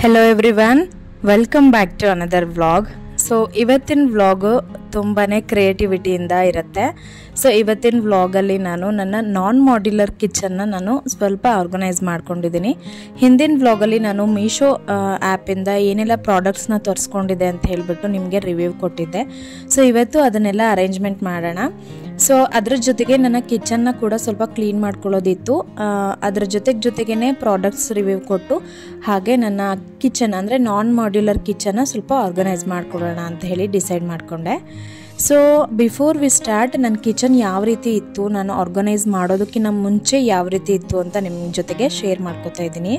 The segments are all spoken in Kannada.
Hello everyone, welcome back to another vlog. So ಇವತ್ತಿನ ವ್ಲಾಗ್ ತುಂಬಾನೇ ಕ್ರಿಯೇಟಿವಿಟಿ ಇಂದ ಇರುತ್ತೆ. ಸೊ ಇವತ್ತಿನ ವ್ಲಾಗ್ ಅಲ್ಲಿ ನಾನು ನನ್ನ ನಾನ್ ಮಾಡ್ಯುಲರ್ ಕಿಚನ್ ನಾನು ಸ್ವಲ್ಪ ಆರ್ಗನೈಸ್ ಮಾಡ್ಕೊಂಡಿದ್ದೀನಿ. ಹಿಂದಿನ ವ್ಲಾಗ್ ಅಲ್ಲಿ ನಾನು ಮೀಶೋ ಆಪ್ ಇಂದ ಏನೆಲ್ಲ ಪ್ರಾಡಕ್ಟ್ಸ್ ನ ತೋರಿಸ್ಕೊಂಡಿದೆ ಅಂತ ಹೇಳಿಬಿಟ್ಟು ನಿಮಗೆ ರಿವ್ಯೂ ಕೊಟ್ಟಿದ್ದೆ. ಸೊ ಇವತ್ತು ಅದನ್ನೆಲ್ಲ ಅರೇಂಜ್ಮೆಂಟ್ ಮಾಡೋಣ. ಸೊ ಅದರ ಜೊತೆಗೆ ನನ್ನ ಕಿಚನ್ನ ಕೂಡ ಸ್ವಲ್ಪ ಕ್ಲೀನ್ ಮಾಡ್ಕೊಳ್ಳೋದಿತ್ತು. ಅದರ ಜೊತೆಗೇನೆ ಪ್ರಾಡಕ್ಟ್ಸ್ ರಿವ್ಯೂ ಕೊಟ್ಟು ಹಾಗೆ ನನ್ನ ಕಿಚನ್ ಅಂದರೆ ನಾನ್ ಮಾಡ್ಯುಲರ್ ಕಿಚನ್ನ ಸ್ವಲ್ಪ ಆರ್ಗನೈಸ್ ಮಾಡ್ಕೊಳ್ಳೋಣ ಅಂತ ಹೇಳಿ ಡಿಸೈಡ್ ಮಾಡಿಕೊಂಡೆ. ಸೊ ಬಿಫೋರ್ ವಿ ಸ್ಟಾರ್ಟ್ ನನ್ನ ಕಿಚನ್ ಯಾವ ರೀತಿ ಇತ್ತು, ನಾನು ಆರ್ಗನೈಸ್ ಮಾಡೋದಕ್ಕಿಂತ ಮುಂಚೆ ಯಾವ ರೀತಿ ಇತ್ತು ಅಂತ ನಿಮ್ಮ ಜೊತೆಗೆ ಶೇರ್ ಮಾಡ್ಕೊತಾ ಇದ್ದೀನಿ.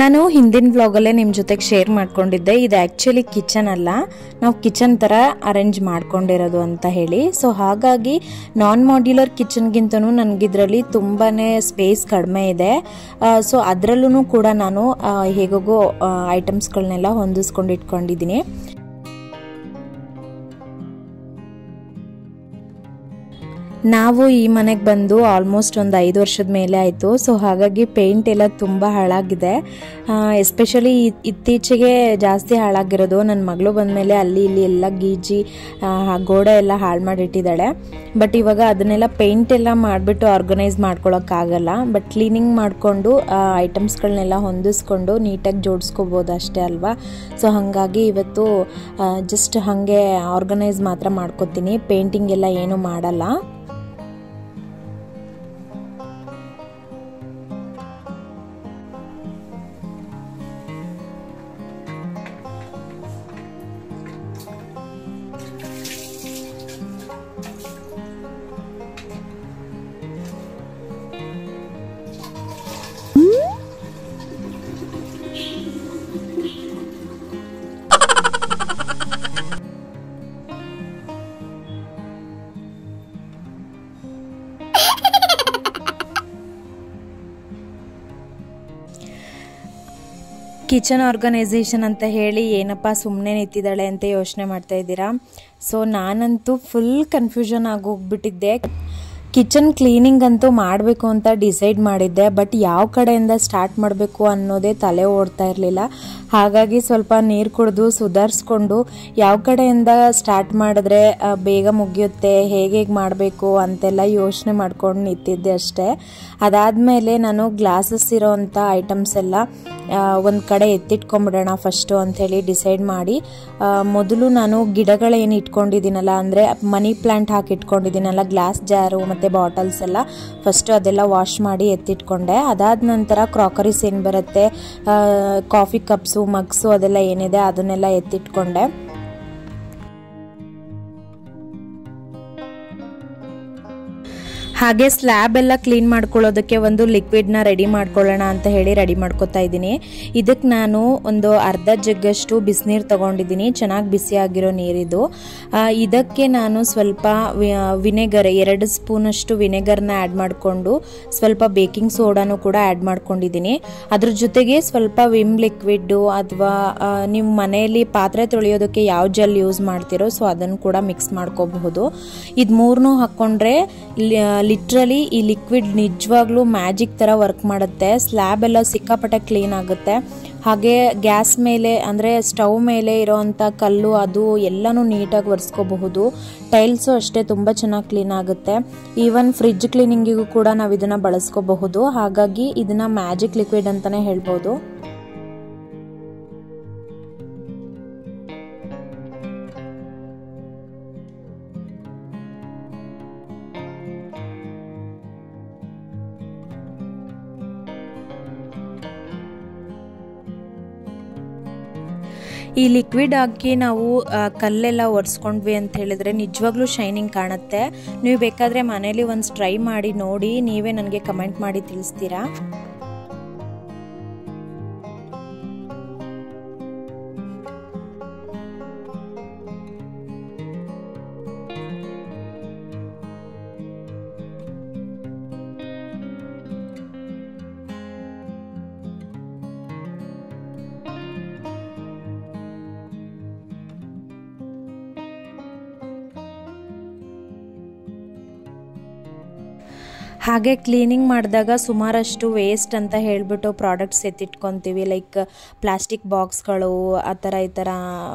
ನಾನು ಹಿಂದಿನ ವ್ಲಾಗಲ್ಲೇ ನಿಮ್ಮ ಜೊತೆಗೆ ಶೇರ್ ಮಾಡ್ಕೊಂಡಿದ್ದೆ, ಇದು ಆ್ಯಕ್ಚುಲಿ ಕಿಚನ್ ಅಲ್ಲ, ನಾವು ಕಿಚನ್ ಥರ ಅರೇಂಜ್ ಮಾಡ್ಕೊಂಡಿರೋದು ಅಂತ ಹೇಳಿ. ಸೊ ಹಾಗಾಗಿ ನಾನ್ ಮಾಡ್ಯುಲರ್ ಕಿಚನ್ಗಿಂತನೂ ನನಗಿದ್ರಲ್ಲಿ ತುಂಬಾ ಸ್ಪೇಸ್ ಕಡಿಮೆ ಇದೆ. ಸೊ ಅದರಲ್ಲೂ ಕೂಡ ನಾನು ಹೇಗೋ ಐಟಮ್ಸ್ಗಳನ್ನೆಲ್ಲ ಹೊಂದಿಸ್ಕೊಂಡು ಇಟ್ಕೊಂಡಿದ್ದೀನಿ. ನಾವು ಈ ಮನೆಗೆ ಬಂದು ಆಲ್ಮೋಸ್ಟ್ ಒಂದು 5 ವರ್ಷದ ಮೇಲೆ ಆಯಿತು. ಸೊ ಹಾಗಾಗಿ ಪೇಂಟ್ ಎಲ್ಲ ತುಂಬ ಹಾಳಾಗಿದೆ. ಎಸ್ಪೆಷಲಿ ಇತ್ತೀಚೆಗೆ ಜಾಸ್ತಿ ಹಾಳಾಗಿರೋದು. ನನ್ನ ಮಗಳು ಬಂದಮೇಲೆ ಅಲ್ಲಿ ಇಲ್ಲಿ ಎಲ್ಲ ಗೀಜಿ ಗೋಡೆ ಎಲ್ಲ ಹಾಳು ಮಾಡಿಟ್ಟಿದ್ದಾಳೆ. ಬಟ್ ಇವಾಗ ಅದನ್ನೆಲ್ಲ ಪೇಂಟ್ ಎಲ್ಲ ಮಾಡಿಬಿಟ್ಟು ಆರ್ಗನೈಸ್ ಮಾಡ್ಕೊಳಕ್ಕಾಗಲ್ಲ. ಬಟ್ ಕ್ಲೀನಿಂಗ್ ಮಾಡಿಕೊಂಡು ಐಟಮ್ಸ್ಗಳನ್ನೆಲ್ಲ ಹೊಂದಿಸ್ಕೊಂಡು ನೀಟಾಗಿ ಜೋಡಿಸ್ಕೋಬೋದು ಅಷ್ಟೇ ಅಲ್ವಾ. ಸೊ ಹಾಗಾಗಿ ಇವತ್ತು ಜಸ್ಟ್ ಹಾಗೆ ಆರ್ಗನೈಸ್ ಮಾತ್ರ ಮಾಡ್ಕೋತೀನಿ, ಪೇಂಟಿಂಗ್ ಎಲ್ಲ ಏನೂ ಮಾಡಲ್ಲ. ಕಿಚನ್ ಆರ್ಗನೈಸೇಷನ್ ಅಂತ ಹೇಳಿ ಏನಪ್ಪ ಸುಮ್ಮನೆ ನಿಂತಿದ್ದಾಳೆ ಅಂತ ಯೋಚನೆ ಮಾಡ್ತಾ ಇದ್ದೀರಾ. ಸೊ ನಾನಂತೂ ಫುಲ್ ಕನ್ಫ್ಯೂಷನ್ ಆಗೋಗ್ಬಿಟ್ಟಿದ್ದೆ. ಕಿಚನ್ ಕ್ಲೀನಿಂಗ್ ಅಂತೂ ಮಾಡಬೇಕು ಅಂತ ಡಿಸೈಡ್ ಮಾಡಿದ್ದೆ, ಬಟ್ ಯಾವ ಕಡೆಯಿಂದ ಸ್ಟಾರ್ಟ್ ಮಾಡಬೇಕು ಅನ್ನೋದೇ ತಲೆ ಓಡ್ತಾ ಇರಲಿಲ್ಲ. ಹಾಗಾಗಿ ಸ್ವಲ್ಪ ನೀರು ಕುಡಿದು ಸುಧಾರಿಸ್ಕೊಂಡು ಯಾವ ಕಡೆಯಿಂದ ಸ್ಟಾರ್ಟ್ ಮಾಡಿದ್ರೆ ಬೇಗ ಮುಗಿಯುತ್ತೆ, ಹೇಗೆ ಮಾಡಬೇಕು ಅಂತೆಲ್ಲ ಯೋಚನೆ ಮಾಡ್ಕೊಂಡು ನಿಂತಿದ್ದೆ ಅಷ್ಟೇ. ಅದಾದಮೇಲೆ ನಾನು ಗ್ಲಾಸಸ್ ಇರೋವಂಥ ಐಟಮ್ಸ್ ಎಲ್ಲ ಒಂದು ಕಡೆ ಎತ್ತಿಟ್ಕೊಂಡ್ಬಿಡೋಣ ಫಸ್ಟು ಅಂಥೇಳಿ ಡಿಸೈಡ್ ಮಾಡಿ, ಮೊದಲು ನಾನು ಗಿಡಗಳೇನು ಇಟ್ಕೊಂಡಿದ್ದೀನಲ್ಲ, ಅಂದರೆ ಮನಿ ಪ್ಲ್ಯಾಂಟ್ ಹಾಕಿ ಇಟ್ಕೊಂಡಿದ್ದೀನಲ್ಲ, ಗ್ಲಾಸ್ ಜಾರು ಮತ್ತು ಬಾಟಲ್ಸ್ ಎಲ್ಲ ಫಸ್ಟು ಅದೆಲ್ಲ ವಾಶ್ ಮಾಡಿ ಎತ್ತಿಟ್ಕೊಂಡೆ. ಅದಾದ ನಂತರ ಕ್ರಾಕರೀಸ್ ಏನು ಬರುತ್ತೆ, ಕಾಫಿ ಕಪ್ಸು ಮಗ್ಸು ಅದೆಲ್ಲ ಏನಿದೆ ಅದನ್ನೆಲ್ಲ ಎತ್ತಿಟ್ಕೊಂಡೆ. ಹಾಗೆ ಸ್ಲ್ಯಾಬ್ ಎಲ್ಲ ಕ್ಲೀನ್ ಮಾಡ್ಕೊಳ್ಳೋದಕ್ಕೆ ಒಂದು ಲಿಕ್ವಿಡ್ನ ರೆಡಿ ಮಾಡ್ಕೊಳ್ಳೋಣ ಅಂತ ಹೇಳಿ ರೆಡಿ ಮಾಡ್ಕೊತಾ ಇದ್ದೀನಿ. ಇದಕ್ಕೆ ನಾನು ಒಂದು ಅರ್ಧ ಜಗ್ಗಷ್ಟು ಬಿಸಿನೀರು ತೊಗೊಂಡಿದ್ದೀನಿ, ಚೆನ್ನಾಗಿ ಬಿಸಿಯಾಗಿರೋ ನೀರಿದು. ಇದಕ್ಕೆ ನಾನು ಸ್ವಲ್ಪ ವಿನೆಗರ್ 2 ಸ್ಪೂನಷ್ಟು ವಿನೆಗರ್ನ ಆ್ಯಡ್ ಮಾಡಿಕೊಂಡು ಸ್ವಲ್ಪ ಬೇಕಿಂಗ್ ಸೋಡಾನು ಕೂಡ ಆ್ಯಡ್ ಮಾಡ್ಕೊಂಡಿದ್ದೀನಿ. ಅದ್ರ ಜೊತೆಗೆ ಸ್ವಲ್ಪ ವಿಮ್ ಲಿಕ್ವಿಡ್ಡು ಅಥವಾ ನೀವು ಮನೆಯಲ್ಲಿ ಪಾತ್ರೆ ತೊಳೆಯೋದಕ್ಕೆ ಯಾವ ಜೆಲ್ ಯೂಸ್ ಮಾಡ್ತೀರೋ ಸೊ ಅದನ್ನು ಕೂಡ ಮಿಕ್ಸ್ ಮಾಡ್ಕೋಬಹುದು. ಇದು ಮೂರನ್ನೂ ಹಾಕ್ಕೊಂಡ್ರೆ ಲಿಟ್ರಲಿ ಈ ಲಿಕ್ವಿಡ್ ನಿಜವಾಗ್ಲೂ ಮ್ಯಾಜಿಕ್ ಥರ ವರ್ಕ್ ಮಾಡುತ್ತೆ. ಸ್ಲ್ಯಾಬ್ ಎಲ್ಲ ಸಿಕ್ಕಾಪಟ್ಟೆ ಕ್ಲೀನ್ ಆಗುತ್ತೆ. ಹಾಗೆ ಗ್ಯಾಸ್ ಮೇಲೆ ಅಂದರೆ ಸ್ಟವ್ ಮೇಲೆ ಇರೋವಂಥ ಕಲ್ಲು ಅದು ಎಲ್ಲನೂ ನೀಟಾಗಿ ಒರೆಸ್ಕೋಬಹುದು. ಟೈಲ್ಸು ಅಷ್ಟೇ ತುಂಬ ಚೆನ್ನಾಗಿ ಕ್ಲೀನ್ ಆಗುತ್ತೆ. ಈವನ್ ಫ್ರಿಡ್ಜ್ ಕ್ಲೀನಿಂಗಿಗೂ ಕೂಡ ನಾವು ಇದನ್ನು ಬಳಸ್ಕೋಬಹುದು. ಹಾಗಾಗಿ ಇದನ್ನು ಮ್ಯಾಜಿಕ್ ಲಿಕ್ವಿಡ್ ಅಂತಲೇ ಹೇಳ್ಬೋದು. ಈ ಲಿಕ್ವಿಡ್ ಹಾಕಿ ನಾವು ಕಲ್ಲೆಲ್ಲ ಒರೆಸ್ಕೊಂಡ್ವಿ ಅಂತ ಹೇಳಿದ್ರೆ ನಿಜವಾಗ್ಲೂ ಶೈನಿಂಗ್ ಕಾಣುತ್ತೆ. ನೀವು ಬೇಕಾದರೆ ಮನೇಲಿ ಒಂದು ಟ್ರೈ ಮಾಡಿ ನೋಡಿ, ನೀವೇ ನನಗೆ ಕಮೆಂಟ್ ಮಾಡಿ ತಿಳಿಸ್ತೀರಾ. ಹಾಗೆ ಕ್ಲೀನಿಂಗ್ ಮಾಡಿದಾಗ ಸುಮಾರಷ್ಟು ವೇಸ್ಟ್ ಅಂತ ಹೇಳಿಬಿಟ್ಟು ಪ್ರಾಡಕ್ಟ್ಸ್ ಎತ್ತಿಟ್ಕೊತೀವಿ. ಲೈಕ್ ಪ್ಲಾಸ್ಟಿಕ್ ಬಾಕ್ಸ್ಗಳು ಆ ಥರ ಈ ಥರ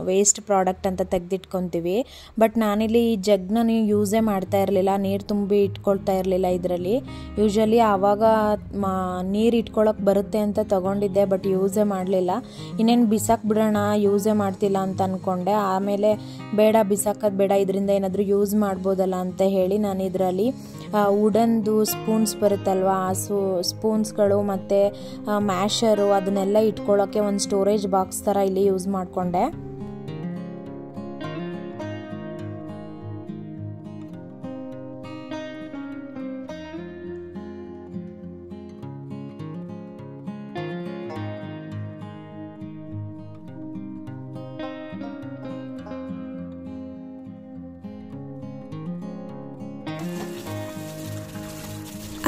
ವೇಸ್ಟ್ ಪ್ರಾಡಕ್ಟ್ ಅಂತ ತೆಗೆದಿಟ್ಕೊತೀವಿ. ಬಟ್ ನಾನಿಲ್ಲಿ ಈ ಜಗ್ನ ಯೂಸೇ ಮಾಡ್ತಾ ಇರಲಿಲ್ಲ, ನೀರು ತುಂಬಿ ಇಟ್ಕೊಳ್ತಾ ಇರಲಿಲ್ಲ ಇದರಲ್ಲಿ. ಯೂಶ್ವಲಿ ಆವಾಗ ನೀರು ಇಟ್ಕೊಳ್ಳೋಕೆ ಬರುತ್ತೆ ಅಂತ ತೊಗೊಂಡಿದ್ದೆ, ಬಟ್ ಯೂಸೇ ಮಾಡಲಿಲ್ಲ. ಇನ್ನೇನು ಬಿಸಾಕ್ ಬಿಡೋಣ, ಯೂಸೇ ಮಾಡ್ತಿಲ್ಲ ಅಂತ ಅಂದ್ಕೊಂಡೆ. ಆಮೇಲೆ ಬೇಡ ಬಿಸಾಕೋದು ಬೇಡ, ಇದರಿಂದ ಏನಾದರೂ ಯೂಸ್ ಮಾಡ್ಬೋದಲ್ಲ ಅಂತ ಹೇಳಿ ನಾನು ಇದರಲ್ಲಿ ವುಡನ್ದು ಸ್ಪೂನ್ಸ್ ಬರುತ್ತಲ್ವ, ಆ ಸ್ಪೂನ್ಸ್ಗಳು ಮತ್ತು ಮ್ಯಾಶರು ಅದನ್ನೆಲ್ಲ ಇಟ್ಕೊಳ್ಳೋಕ್ಕೆ ಒಂದು ಸ್ಟೋರೇಜ್ ಬಾಕ್ಸ್ ಥರ ಇಲ್ಲಿ ಯೂಸ್ ಮಾಡಿಕೊಂಡೆ.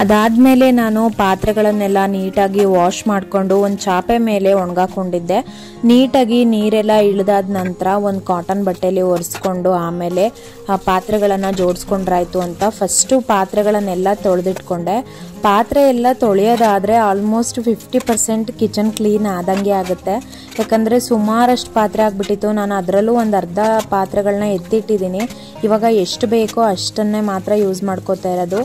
ಅದಾದಮೇಲೆ ನಾನು ಪಾತ್ರೆಗಳನ್ನೆಲ್ಲ ನೀಟಾಗಿ ವಾಶ್ ಮಾಡಿಕೊಂಡು ಒಂದು ಚಾಪೆ ಮೇಲೆ ಒಣಗಾಕೊಂಡಿದ್ದೆ. ನೀಟಾಗಿ ನೀರೆಲ್ಲ ಇಳಿದಾದ ನಂತರ ಒಂದು ಕಾಟನ್ ಬಟ್ಟೆಯಲ್ಲಿ ಒರೆಸ್ಕೊಂಡು ಆಮೇಲೆ ಪಾತ್ರೆಗಳನ್ನು ಜೋಡಿಸ್ಕೊಂಡ್ರಾಯ್ತು ಅಂತ ಫಸ್ಟು ಪಾತ್ರೆಗಳನ್ನೆಲ್ಲ ತೊಳೆದಿಟ್ಕೊಂಡೆ. ಪಾತ್ರೆ ಎಲ್ಲ ತೊಳೆಯೋದಾದರೆ ಆಲ್ಮೋಸ್ಟ್ 50% ಕಿಚನ್ ಕ್ಲೀನ್ ಆದಂಗೆ ಆಗುತ್ತೆ. ಯಾಕಂದರೆ ಸುಮಾರಷ್ಟು ಪಾತ್ರೆ ಆಗಿಬಿಟ್ಟಿತ್ತು. ನಾನು ಅದರಲ್ಲೂ ಒಂದು ಅರ್ಧ ಪಾತ್ರೆಗಳನ್ನ ಎತ್ತಿಟ್ಟಿದ್ದೀನಿ. ಇವಾಗ ಎಷ್ಟು ಬೇಕೋ ಅಷ್ಟನ್ನೇ ಮಾತ್ರ ಯೂಸ್ ಮಾಡ್ಕೋತಾ ಇರೋದು.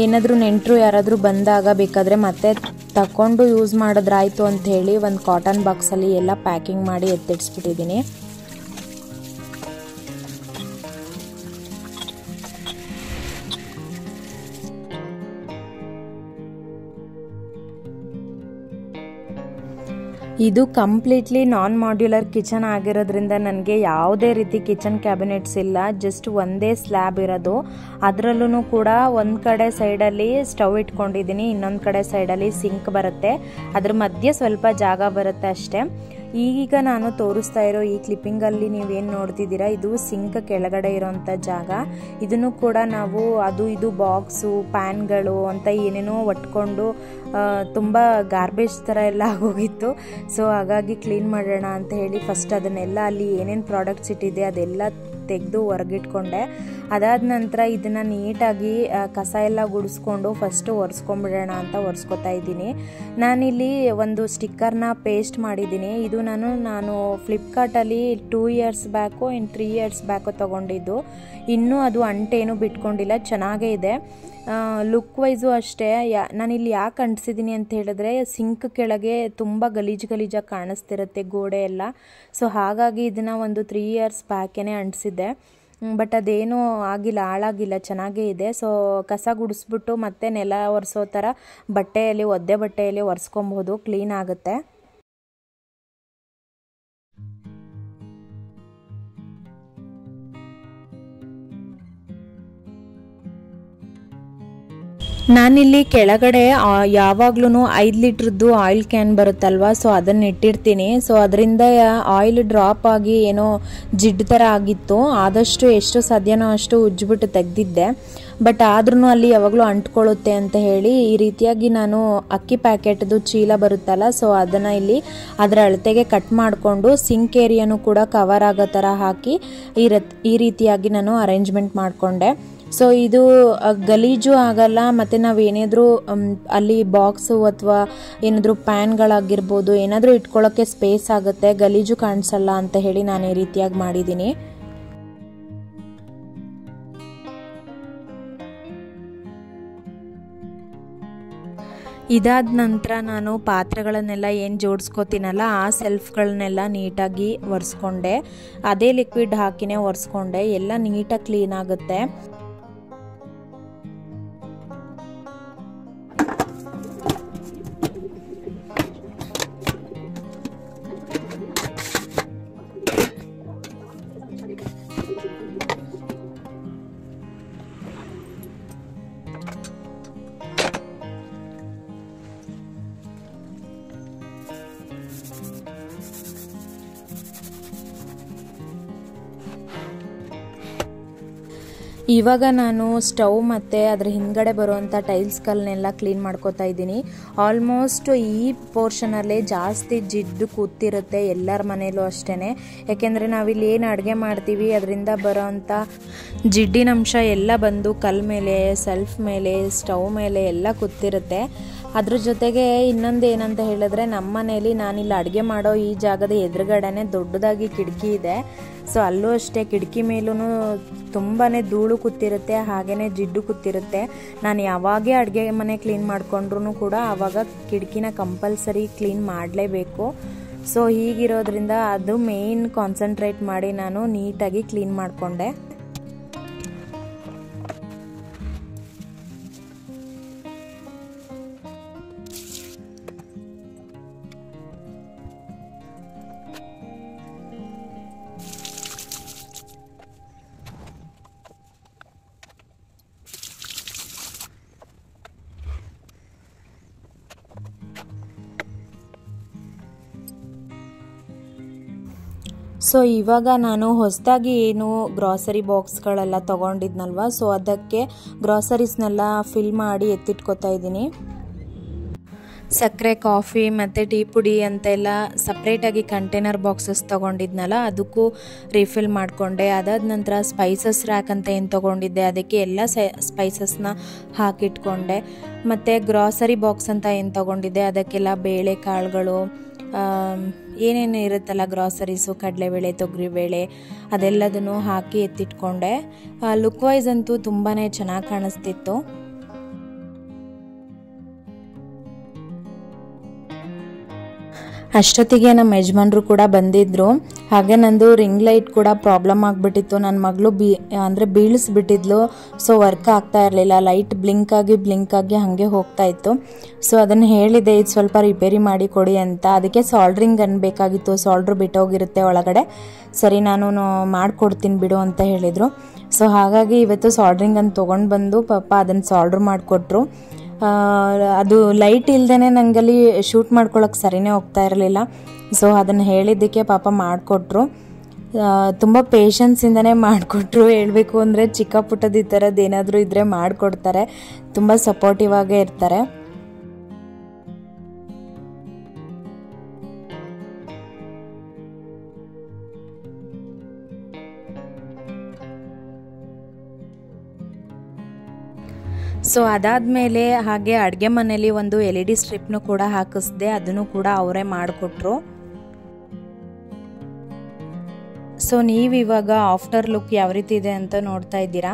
ಏನಾದರೂ ನೆಂಟರು ಯಾರಾದರೂ ಬಂದಾಗ ಬೇಕಾದರೆ ಮತ್ತೆ ತಗೊಂಡು ಯೂಸ್ ಮಾಡಿದ್ರಾಯ್ತು ಅಂತ ಹೇಳಿ ಒಂದು ಕಾಟನ್ ಬಾಕ್ಸಲ್ಲಿ ಎಲ್ಲ ಪ್ಯಾಕಿಂಗ್ ಮಾಡಿ ಎತ್ತಿಡಿಸ್ಬಿಟ್ಟಿದ್ದೀನಿ. ಇದು ಕಂಪ್ಲೀಟ್ಲಿ ನಾನ್ ಮಾಡ್ಯುಲರ್ ಕಿಚನ್ ಆಗಿರೋದ್ರಿಂದ ನನಗೆ ಯಾವುದೇ ರೀತಿ ಕಿಚನ್ ಕ್ಯಾಬಿನೆಟ್ಸ್ ಇಲ್ಲ, ಜಸ್ಟ್ ಒಂದೇ ಸ್ಲ್ಯಾಬ್ ಇರೋದು. ಅದರಲ್ಲೂ ಕೂಡ ಒಂದು ಕಡೆ ಸೈಡಲ್ಲಿ ಸ್ಟವ್ ಇಟ್ಕೊಂಡಿದ್ದೀನಿ, ಇನ್ನೊಂದು ಕಡೆ ಸೈಡಲ್ಲಿ ಸಿಂಕ್ ಬರುತ್ತೆ, ಅದ್ರ ಮಧ್ಯೆ ಸ್ವಲ್ಪ ಜಾಗ ಬರುತ್ತೆ ಅಷ್ಟೇ. ಈಗ ನಾನು ತೋರಿಸ್ತಾ ಇರೋ ಈ ಕ್ಲಿಪ್ಪಿಂಗಲ್ಲಿ ನೀವೇನು ನೋಡ್ತಿದ್ದೀರಾ, ಇದು ಸಿಂಕ್ ಕೆಳಗಡೆ ಇರೋಂಥ ಜಾಗ. ಇದನ್ನು ಕೂಡ ನಾವು ಅದು ಇದು ಬಾಕ್ಸು ಪ್ಯಾನ್ಗಳು ಅಂತ ಏನೇನೋ ಒಟ್ಕೊಂಡು ತುಂಬ ಗಾರ್ಬೇಜ್ ಥರ ಎಲ್ಲ ಆಗೋಗಿತ್ತು. ಸೊ ಹಾಗಾಗಿ ಕ್ಲೀನ್ ಮಾಡೋಣ ಅಂತ ಹೇಳಿ ಫಸ್ಟ್ ಅದನ್ನೆಲ್ಲ ಅಲ್ಲಿ ಏನೇನು ಪ್ರಾಡಕ್ಟ್ಸ್ ಇಟ್ಟಿದೆ ಅದೆಲ್ಲ ತೆಗೆದು ಹೊರಗಿಟ್ಕೊಂಡೆ. ಅದಾದ ನಂತರ ಇದನ್ನು ನೀಟಾಗಿ ಕಸ ಎಲ್ಲ ಗುಡಿಸ್ಕೊಂಡು ಫಸ್ಟು ಒರೆಸ್ಕೊಂಬಿಡೋಣ ಅಂತ ಒರೆಸ್ಕೊತಾ ಇದ್ದೀನಿ. ನಾನಿಲ್ಲಿ ಒಂದು ಸ್ಟಿಕ್ಕರ್ನ ಪೇಸ್ಟ್ ಮಾಡಿದ್ದೀನಿ. ಇದು ನಾನು ಫ್ಲಿಪ್ಕಾರ್ಟಲ್ಲಿ 2 years ಬ್ಯಾಕು 3 years ಬ್ಯಾಕು ತೊಗೊಂಡಿದ್ದು. ಇನ್ನೂ ಅದು ಅಂಟೇನು ಬಿಟ್ಕೊಂಡಿಲ್ಲ, ಚೆನ್ನಾಗೇ ಇದೆ. ಲುಕ್ ವೈಸು ಅಷ್ಟೇ. ನಾನಿಲ್ಲಿ ಯಾಕೆ ಅಂಟಿಸಿದ್ದೀನಿ ಅಂತ ಹೇಳಿದ್ರೆ ಸಿಂಕ್ ಕೆಳಗೆ ತುಂಬ ಗಲೀಜಾಗಿ ಕಾಣಿಸ್ತಿರುತ್ತೆ ಗೋಡೆ ಎಲ್ಲ. ಸೊ ಹಾಗಾಗಿ ಇದನ್ನು ಒಂದು 3 years ಬ್ಯಾಕೇ ಅಂಟಿಸಿದ್ದೆ. ಬಟ್ ಅದೇನೂ ಆಗಿಲ್ಲ, ಹಾಳಾಗಿಲ್ಲ, ಚೆನ್ನಾಗೇ ಇದೆ. ಸೊ ಕಸ ಗುಡಿಸ್ಬಿಟ್ಟು ಮತ್ತೆ ನೆಲ ಒರೆಸೋ ಥರ ಬಟ್ಟೆಯಲ್ಲಿ ಒದ್ದೆ ಬಟ್ಟೆಯಲ್ಲಿ ಒರೆಸ್ಕೊಬಹುದು, ಕ್ಲೀನ್ ಆಗುತ್ತೆ. ನಾನಿಲ್ಲಿ ಕೆಳಗಡೆ ಯಾವಾಗ್ಲೂ 5 ಲೀಟ್ರದ್ದು ಆಯಿಲ್ ಕ್ಯಾನ್ ಬರುತ್ತಲ್ವ, ಸೊ ಅದನ್ನ ಇಟ್ಟಿರ್ತೀನಿ. ಸೊ ಅದರಿಂದ ಆಯಿಲ್ ಡ್ರಾಪ್ ಆಗಿ ಏನೋ ಜಿಡ್ಡು ಥರ ಆಗಿತ್ತು. ಆದಷ್ಟು ಎಷ್ಟು ಸಾಧ್ಯನೋ ಅಷ್ಟು ಉಜ್ಜಿಬಿಟ್ಟು ತೆಗೆದಿದ್ದೆ. ಬಟ್ ಆದ್ರೂ ಅಲ್ಲಿ ಯಾವಾಗಲೂ ಅಂಟ್ಕೊಳ್ಳುತ್ತೆ ಅಂತ ಹೇಳಿ ಈ ರೀತಿಯಾಗಿ ನಾನು ಅಕ್ಕಿ ಪ್ಯಾಕೆಟ್ದು ಚೀಲ ಬರುತ್ತಲ್ಲ, ಸೊ ಅದನ್ನು ಇಲ್ಲಿ ಅದರ ಅಳತೆಗೆ ಕಟ್ ಮಾಡಿಕೊಂಡು ಸಿಂಕ್ ಏರಿಯಾನು ಕೂಡ ಕವರ್ ಆಗೋ ಥರ ಹಾಕಿ ಈ ರೀತಿಯಾಗಿ ನಾನು ಅರೇಂಜ್ಮೆಂಟ್ ಮಾಡಿಕೊಂಡೆ. ಸೊ ಇದು ಗಲೀಜು ಆಗಲ್ಲ, ಮತ್ತು ನಾವು ಏನಾದರೂ ಅಲ್ಲಿ ಬಾಕ್ಸು ಅಥವಾ ಏನಾದರೂ ಪ್ಯಾನ್ಗಳಾಗಿರ್ಬೋದು ಏನಾದರೂ ಇಟ್ಕೊಳ್ಳೋಕ್ಕೆ ಸ್ಪೇಸ್ ಆಗುತ್ತೆ, ಗಲೀಜು ಕಾಣಿಸಲ್ಲ ಅಂತ ಹೇಳಿ ನಾನು ಈ ರೀತಿಯಾಗಿ ಮಾಡಿದ್ದೀನಿ. ಇದಾದ ನಂತರ ನಾನು ಪಾತ್ರೆಗಳನ್ನೆಲ್ಲ ಏನು ಜೋಡಿಸ್ಕೋತೀನಲ್ಲ ಆ ಸೆಲ್ಫ್ಗಳನ್ನೆಲ್ಲ ನೀಟಾಗಿ ಒರೆಸ್ಕೊಂಡೆ. ಅದೇ ಲಿಕ್ವಿಡ್ ಹಾಕಿನೇ ಒರೆಸ್ಕೊಂಡೆ, ಎಲ್ಲ ನೀಟಾಗಿ ಕ್ಲೀನ್ ಆಗುತ್ತೆ. ಇವಾಗ ನಾನು ಸ್ಟವ್ ಮತ್ತು ಅದರ ಹಿಂದ್ಗಡೆ ಬರುವಂಥ ಟೈಲ್ಸ್ಗಳನ್ನೆಲ್ಲ ಕ್ಲೀನ್ ಮಾಡ್ಕೋತಾ ಇದ್ದೀನಿ. ಆಲ್ಮೋಸ್ಟ್ ಈ ಪೋರ್ಷನಲ್ಲೇ ಜಾಸ್ತಿ ಜಿಡ್ಡು ಕೂತಿರುತ್ತೆ ಎಲ್ಲರ ಮನೇಲೂ ಅಷ್ಟೇ. ಯಾಕೆಂದರೆ ನಾವಿಲ್ಲಿ ಏನು ಅಡುಗೆ ಮಾಡ್ತೀವಿ ಅದರಿಂದ ಬರೋವಂಥ ಜಿಡ್ಡಿನಂಶ ಎಲ್ಲ ಬಂದು ಕಲ್ ಮೇಲೆ, ಸೆಲ್ಫ್ ಮೇಲೆ, ಸ್ಟವ್ ಮೇಲೆ ಎಲ್ಲ ಕೂತಿರುತ್ತೆ. ಅದ್ರ ಜೊತೆಗೆ ಇನ್ನೊಂದು ಏನಂತ ಹೇಳಿದ್ರೆ, ನಮ್ಮ ಮನೇಲಿ ನಾನಿಲ್ಲಿ ಅಡುಗೆ ಮಾಡೋ ಈ ಜಾಗದ ಎದುರುಗಡೆನೆ ದೊಡ್ಡದಾಗಿ ಕಿಟಕಿ ಇದೆ. ಸೊ ಅಲ್ಲೂ ಅಷ್ಟೇ ಕಿಟಕಿ ಮೇಲೂ ತುಂಬಾ ಧೂಳು ಕೂತಿರುತ್ತೆ, ಹಾಗೆಯೇ ಜಿಡ್ಡು ಕೂತಿರುತ್ತೆ. ನಾನು ಯಾವಾಗೇ ಅಡುಗೆ ಮನೆ ಕ್ಲೀನ್ ಮಾಡಿಕೊಂಡ್ರೂ ಕೂಡ ಆವಾಗ ಕಿಟಕಿನ ಕಂಪಲ್ಸರಿ ಕ್ಲೀನ್ ಮಾಡಲೇಬೇಕು. ಸೊ ಹೀಗಿರೋದ್ರಿಂದ ಅದು ಮೇಯ್ನ್ ಕಾನ್ಸಂಟ್ರೇಟ್ ಮಾಡಿ ನಾನು ನೀಟಾಗಿ ಕ್ಲೀನ್ ಮಾಡಿಕೊಂಡೆ. ಸೊ ಇವಾಗ ನಾನು ಹೊಸದಾಗಿ ಏನು ಗ್ರಾಸರಿ ಬಾಕ್ಸ್ಗಳೆಲ್ಲ ತೊಗೊಂಡಿದ್ನಲ್ವ, ಸೊ ಅದಕ್ಕೆ ಗ್ರಾಸರೀಸ್ನೆಲ್ಲ ಫಿಲ್ ಮಾಡಿ ಎತ್ತಿಟ್ಕೋತಾ ಇದ್ದೀನಿ. ಸಕ್ಕರೆ, ಕಾಫಿ ಮತ್ತು ಟೀ ಪುಡಿ ಅಂತೆಲ್ಲ ಸಪ್ರೇಟಾಗಿ ಕಂಟೈನರ್ ಬಾಕ್ಸಸ್ ತೊಗೊಂಡಿದ್ನಲ್ಲ, ಅದಕ್ಕೂ ರಿಫಿಲ್ ಮಾಡಿಕೊಂಡೆ. ಅದಾದ ನಂತರ ಸ್ಪೈಸಸ್ ರ್ಯಾಕ್ ಅಂತ ಏನು ತೊಗೊಂಡಿದ್ದೆ ಅದಕ್ಕೆ ಎಲ್ಲ ಸ್ಪೈಸಸ್ನ ಹಾಕಿಟ್ಕೊಂಡೆ. ಮತ್ತು ಗ್ರಾಸರಿ ಬಾಕ್ಸ್ ಅಂತ ಏನು ತೊಗೊಂಡಿದ್ದೆ ಅದಕ್ಕೆಲ್ಲ ಬೇಳೆ ಕಾಳುಗಳು, ಏನೇನು ಇರುತ್ತಲ್ಲ ಗ್ರಾಸರೀಸು, ಕಡಲೆಬೇಳೆ, ತೊಗರಿಬೇಳೆ, ಅದೆಲ್ಲದನ್ನು ಹಾಕಿ ಎತ್ತಿಟ್ಕೊಂಡೆ. ಲುಕ್ ವೈಸ್ ಅಂತೂ ತುಂಬಾ ಚೆನ್ನಾಗಿ ಕಾಣಿಸ್ತಿತ್ತು. ಅಷ್ಟೊತ್ತಿಗೆ ನಮ್ಮ ಯಜಮಾನ್ರು ಕೂಡ ಬಂದಿದ್ದರು. ಹಾಗೆ ನಂದು ರಿಂಗ್ ಲೈಟ್ ಕೂಡ ಪ್ರಾಬ್ಲಮ್ ಆಗಿಬಿಟ್ಟಿತ್ತು. ನನ್ನ ಮಗಳು ಬೀಳಿಸ್ಬಿಟ್ಟಿದ್ಲು. ಸೊ ವರ್ಕ್ ಆಗ್ತಾ ಇರಲಿಲ್ಲ, ಲೈಟ್ ಬ್ಲಿಂಕ್ ಆಗಿ ಹಾಗೆ ಹೋಗ್ತಾ ಇತ್ತು. ಸೊ ಅದನ್ನು ಹೇಳಿದೆ, ಇದು ಸ್ವಲ್ಪ ರಿಪೇರಿ ಮಾಡಿ ಕೊಡಿ ಅಂತ. ಅದಕ್ಕೆ ಸಾಲ್ಡ್ರಿಂಗ್ ಗನ್ ಬೇಕಾಗಿತ್ತು, ಸಾಲ್ಡ್ರ್ ಬಿಟ್ಟೋಗಿರುತ್ತೆ ಒಳಗಡೆ. ಸರಿ ನಾನು ಮಾಡಿಕೊಡ್ತೀನಿ ಬಿಡು ಅಂತ ಹೇಳಿದರು. ಸೊ ಹಾಗಾಗಿ ಇವತ್ತು ಸಾಲ್ಡ್ರಿಂಗ್ ಗನ್ ತೊಗೊಂಡು ಬಂದು ಪಾಪ ಅದನ್ನು ಸಾಲ್ಡ್ರ್ ಮಾಡಿಕೊಟ್ರು. ಅದು ಲೈಟ್ ಇಲ್ದೇ ನನಗಲ್ಲಿ ಶೂಟ್ ಮಾಡ್ಕೊಳ್ಳೋಕೆ ಸರಿನೇ ಹೋಗ್ತಾ ಇರಲಿಲ್ಲ. ಸೊ ಅದನ್ನು ಹೇಳಿದ್ದಕ್ಕೆ ಪಾಪ ಮಾಡಿಕೊಟ್ರು. ತುಂಬ ಪೇಷನ್ಸಿಂದನೇ ಮಾಡಿಕೊಟ್ರು. ಹೇಳಬೇಕು ಅಂದರೆ ಚಿಕ್ಕ ಪುಟ್ಟದ ಈ ಥರದ್ದು ಏನಾದರೂ ಇದ್ದರೆ ಮಾಡಿಕೊಡ್ತಾರೆ, ತುಂಬ ಸಪೋರ್ಟಿವ್ ಆಗೇ ಇರ್ತಾರೆ. ಸೊ ಅದಾದಮೇಲೆ ಹಾಗೆ ಅಡುಗೆ ಮನೇಲಿ ಒಂದು LED ಸ್ಟ್ರಿಪ್ನು ಕೂಡ ಹಾಕಿಸ್ದೆ, ಅದನ್ನು ಕೂಡ ಅವರೇ ಮಾಡಿಕೊಟ್ರು. ಸೊ ನೀವಿವಾಗ ಆಫ್ಟರ್ ಲುಕ್ ಯಾವ ರೀತಿ ಇದೆ ಅಂತ ನೋಡ್ತಾ ಇದ್ದೀರಾ.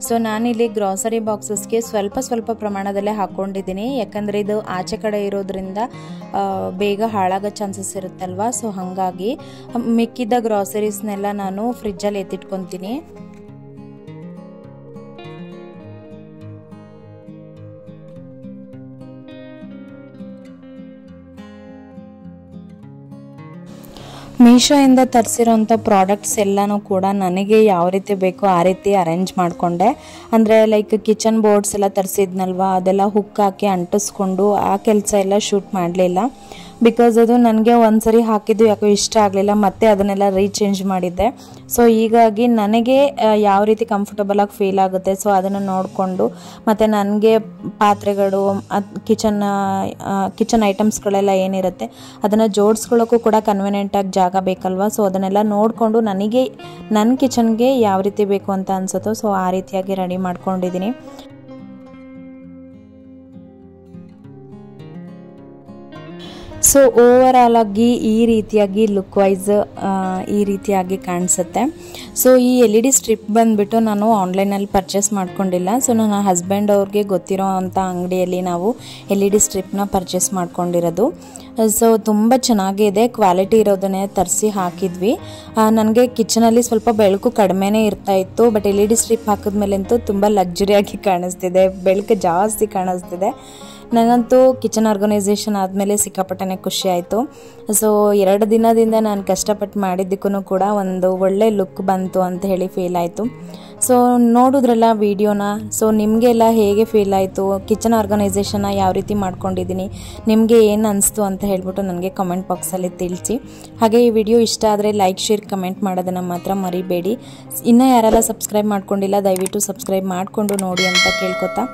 ಸೊ ನಾನಿಲ್ಲಿ ಗ್ರಾಸರಿ ಬಾಕ್ಸಸ್ಗೆ ಸ್ವಲ್ಪ ಪ್ರಮಾಣದಲ್ಲೇ ಹಾಕ್ಕೊಂಡಿದ್ದೀನಿ, ಯಾಕಂದರೆ ಇದು ಆಚೆ ಕಡೆ ಇರೋದ್ರಿಂದ ಬೇಗ ಹಾಳಾಗೋ ಚಾನ್ಸಸ್ ಇರುತ್ತಲ್ವ. ಸೊ ಹಾಗಾಗಿ ಮಿಕ್ಕಿದ ಗ್ರಾಸರೀಸ್ನೆಲ್ಲ ನಾನು ಫ್ರಿಜ್ಜಲ್ಲಿ ಎತ್ತಿಟ್ಕೊತೀನಿ. ಮೀಶೋಯಿಂದ ತರಿಸಿರೋಂಥ ಪ್ರಾಡಕ್ಟ್ಸ್ ಎಲ್ಲನೂ ಕೂಡ ನನಗೆ ಯಾವ ರೀತಿ ಬೇಕೋ ಆ ರೀತಿ ಅರೇಂಜ್ ಮಾಡಿಕೊಂಡೆ. ಅಂದರೆ ಲೈಕ್ ಕಿಚನ್ ಬೋರ್ಡ್ಸ್ ಎಲ್ಲ ತರಿಸಿದ್ನಲ್ವ, ಅದೆಲ್ಲ ಹುಕ್ ಹಾಕಿ ಅಂಟಿಸ್ಕೊಂಡು ಆ ಕೆಲಸ ಎಲ್ಲ ಶೂಟ್ ಮಾಡಲಿಲ್ಲ. ಬಿಕಾಸ್ ಅದು ನನಗೆ ಒಂದ್ಸರಿ ಹಾಕಿದ್ದು ಯಾಕೋ ಇಷ್ಟ ಆಗಲಿಲ್ಲ, ಮತ್ತೆ ಅದನ್ನೆಲ್ಲ ರೀಚೇಂಜ್ ಮಾಡಿದ್ದೆ. ಸೊ ಹೀಗಾಗಿ ನನಗೆ ಯಾವ ರೀತಿ ಕಂಫರ್ಟಬಲಾಗಿ ಫೀಲ್ ಆಗುತ್ತೆ, ಸೊ ಅದನ್ನು ನೋಡಿಕೊಂಡು ಮತ್ತು ನನಗೆ ಪಾತ್ರೆಗಳು, ಕಿಚನ್ ಐಟಮ್ಸ್ಗಳೆಲ್ಲ ಏನಿರುತ್ತೆ ಅದನ್ನು ಜೋಡಿಸ್ಕೊಳ್ಳೋಕ್ಕೂ ಕೂಡ ಕನ್ವಿನಿಯೆಂಟಾಗಿ ಜಾಗ ಬೇಕಲ್ವ. ಸೊ ಅದನ್ನೆಲ್ಲ ನೋಡಿಕೊಂಡು ನನಗೆ ನನ್ನ ಕಿಚನ್ಗೆ ಯಾವ ರೀತಿ ಬೇಕು ಅಂತ ಅನಿಸುತ್ತೋ ಸೊ ಆ ರೀತಿಯಾಗಿ ರೆಡಿ ಮಾಡ್ಕೊಂಡಿದ್ದೀನಿ. ಸೊ ಓವರಾಲ್ ಆಗಿ ಈ ರೀತಿಯಾಗಿ ಲುಕ್ ವೈಸ್ ಈ ರೀತಿಯಾಗಿ ಕಾಣಿಸುತ್ತೆ. ಸೊ ಈ LED ಸ್ಟ್ರಿಪ್ ಬಂದುಬಿಟ್ಟು ನಾನು ಆನ್ಲೈನಲ್ಲಿ ಪರ್ಚೇಸ್ ಮಾಡ್ಕೊಂಡಿಲ್ಲ. ಸೊ ನನ್ನ ಹಸ್ಬೆಂಡ್ ಅವ್ರಿಗೆ ಗೊತ್ತಿರೋ ಅಂಥ ಅಂಗಡಿಯಲ್ಲಿ ನಾವು LED ಸ್ಟ್ರಿಪ್ನ ಪರ್ಚೇಸ್ ಮಾಡ್ಕೊಂಡಿರೋದು. ಸೊ ತುಂಬ ಚೆನ್ನಾಗಿದೆ, ಕ್ವಾಲಿಟಿ ಇರೋದನ್ನೇ ತರಿಸಿ ಹಾಕಿದ್ವಿ. ನನಗೆ ಕಿಚನಲ್ಲಿ ಸ್ವಲ್ಪ ಬೆಳಕು ಕಡಿಮೆನೇ ಇರ್ತಾಯಿತ್ತು, ಬಟ್ LED ಸ್ಟ್ರಿಪ್ ಹಾಕಿದ್ಮೇಲಂತೂ ತುಂಬ ಲಕ್ಸುರಿಯಾಗಿ ಕಾಣಿಸ್ತಿದೆ, ಬೆಳಕು ಜಾಸ್ತಿ ಕಾಣಿಸ್ತಿದೆ. ನನಗಂತೂ ಕಿಚನ್ ಆರ್ಗನೈಸೇಷನ್ ಆದಮೇಲೆ ಸಿಕ್ಕಾಪಟ್ಟೆ ಖುಷಿ ಆಯಿತು. ಸೊ 2 ದಿನದಿಂದ ನಾನು ಕಷ್ಟಪಟ್ಟು ಮಾಡಿದ್ದಕ್ಕೂ ಕೂಡ ಒಂದು ಒಳ್ಳೆ ಲುಕ್ ಬಂತು ಅಂತ ಹೇಳಿ ಫೀಲ್ ಆಯಿತು. ಸೊ ನೋಡಿದ್ರಲ್ಲ ವಿಡಿಯೋನ. ಸೊ ನಿಮಗೆಲ್ಲ ಹೇಗೆ ಫೀಲ್ ಆಯಿತು, ಕಿಚನ್ ಆರ್ಗನೈಸೇಷನ್ನ ಯಾವ ರೀತಿ ಮಾಡ್ಕೊಂಡಿದ್ದೀನಿ, ನಿಮಗೆ ಏನು ಅನಿಸ್ತು ಅಂತ ಹೇಳ್ಬಿಟ್ಟು ನನಗೆ ಕಮೆಂಟ್ ಬಾಕ್ಸಲ್ಲಿ ತಿಳಿಸಿ. ಹಾಗೆ ಈ ವಿಡಿಯೋ ಇಷ್ಟ ಆದರೆ ಲೈಕ್, ಶೇರ್, ಕಮೆಂಟ್ ಮಾಡೋದನ್ನು ಮಾತ್ರ ಮರಿಬೇಡಿ. ಇನ್ನೂ ಯಾರೆಲ್ಲ ಸಬ್ಸ್ಕ್ರೈಬ್ ಮಾಡ್ಕೊಂಡಿಲ್ಲ ದಯವಿಟ್ಟು ಸಬ್ಸ್ಕ್ರೈಬ್ ಮಾಡಿಕೊಂಡು ನೋಡಿ ಅಂತ ಕೇಳ್ಕೊತಾ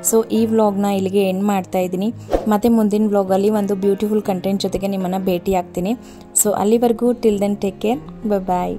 ಸೊ ಈ ವ್ಲಾಗ್ನ ಇಲ್ಲಿಗೆ ಎಂಡ್ ಮಾಡ್ತಾ ಇದ್ದೀನಿ. ಮತ್ತು ಮುಂದಿನ ವ್ಲಾಗಲ್ಲಿ ಒಂದು ಬ್ಯೂಟಿಫುಲ್ ಕಂಟೆಂಟ್ ಜೊತೆಗೆ ನಿಮ್ಮನ್ನು ಭೇಟಿ ಆಗ್ತೀನಿ. ಸೊ ಅಲ್ಲಿವರೆಗೂ ಟಿಲ್ ದೆನ್ ಟೇಕ್ ಕೇರ್, ಬಾಯ್.